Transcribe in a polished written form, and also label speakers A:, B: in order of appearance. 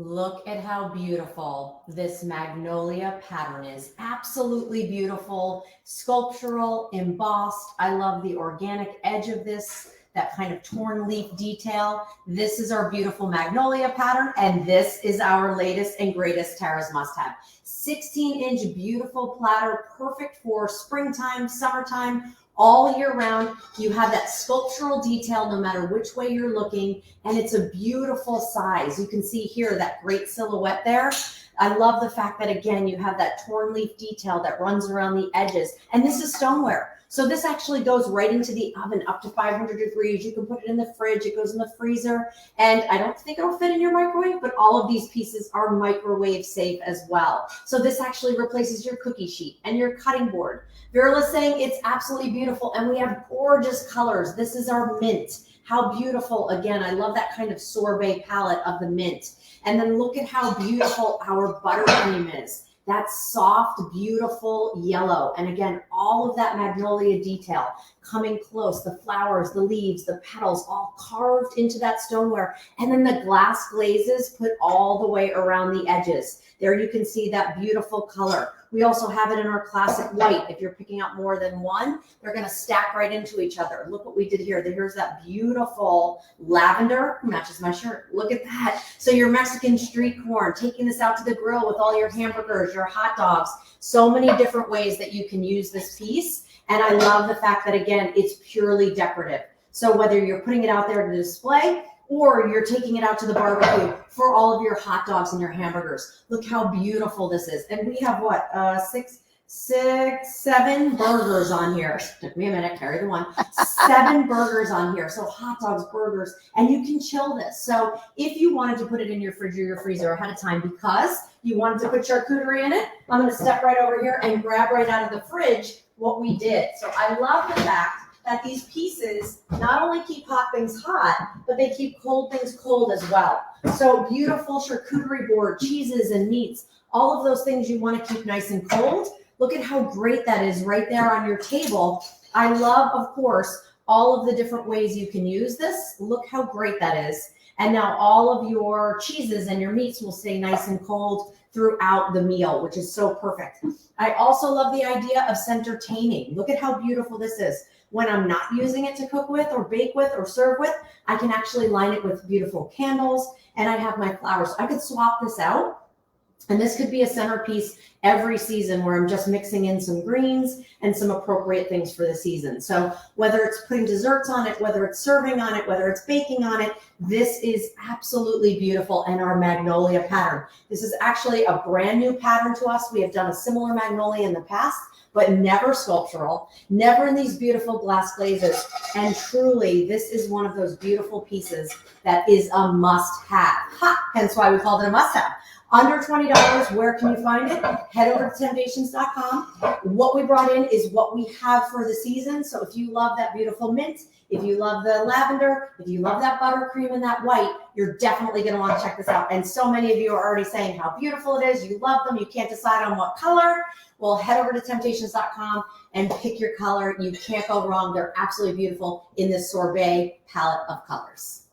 A: Look at how beautiful this Magnolia pattern is. Absolutely beautiful, sculptural, embossed. I love the organic edge of this, that kind of torn leaf detail. This is our beautiful Magnolia pattern, and this is our latest and greatest Tara's must-have. 16-inch beautiful platter, perfect for springtime, summertime, all year round. You have that sculptural detail no matter which way you're looking, and it's a beautiful size. You can see here that great silhouette there. I love the fact that, again, you have that torn leaf detail that runs around the edges, and this is stoneware. So this actually goes right into the oven up to 500 degrees. You can put it in the fridge. It goes in the freezer. And I don't think it'll fit in your microwave, but all of these pieces are microwave safe as well. So this actually replaces your cookie sheet and your cutting board. Verla's saying it's absolutely beautiful, and we have gorgeous colors. This is our mint. How beautiful. Again, I love that kind of sorbet palette of the mint. And then look at how beautiful our buttercream is. That soft, beautiful yellow. And again, all of that magnolia detail coming close, the flowers, the leaves, the petals, all carved into that stoneware. And then the glass glazes put all the way around the edges. There you can see that beautiful color. We also have it in our classic white. If you're picking up more than one, they're going to stack right into each other. Look what we did here. Here's that beautiful lavender, matches my shirt. Look at that. So your Mexican street corn, taking this out to the grill with all your hamburgers, your hot dogs, so many different ways that you can use this piece. And I love the fact that, again, it's purely decorative. So whether you're putting it out there to display, or you're taking it out to the barbecue for all of your hot dogs and your hamburgers. Look how beautiful this is. And we have what, seven burgers on here. Took me a minute, carry the one. 7 burgers on here. So hot dogs, burgers, and you can chill this. So if you wanted to put it in your fridge or your freezer ahead of time because you wanted to put charcuterie in it, I'm gonna step right over here and grab right out of the fridge what we did. So I love the fact that these pieces not only keep hot things hot, but they keep cold things cold as well. So beautiful charcuterie board, cheeses and meats, all of those things you want to keep nice and cold. Look at how great that is right there on your table. I love, of course, all of the different ways you can use this. Look how great that is. And now all of your cheeses and your meats will stay nice and cold throughout the meal, which is so perfect. I also love the idea of centertaining. Look at how beautiful this is. When I'm not using it to cook with or bake with or serve with, I can actually line it with beautiful candles, and I have my flowers. I could swap this out, and this could be a centerpiece every season where I'm just mixing in some greens and some appropriate things for the season. So whether it's putting desserts on it, whether it's serving on it, whether it's baking on it, this is absolutely beautiful. And our Magnolia pattern. This is actually a brand new pattern to us. We have done a similar Magnolia in the past, but never sculptural, never in these beautiful glass glazes. And truly, this is one of those beautiful pieces that is a must-have. Hence why we called it a must-have. Under $20, where can you find it? Head over to temp-tations.com. What we brought in is what we have for the season. So if you love that beautiful mint, if you love the lavender, if you love that buttercream and that white, you're definitely going to want to check this out. And so many of you are already saying how beautiful it is. You love them. You can't decide on what color. Well, head over to temp-tations.com and pick your color. You can't go wrong. They're absolutely beautiful in this sorbet palette of colors.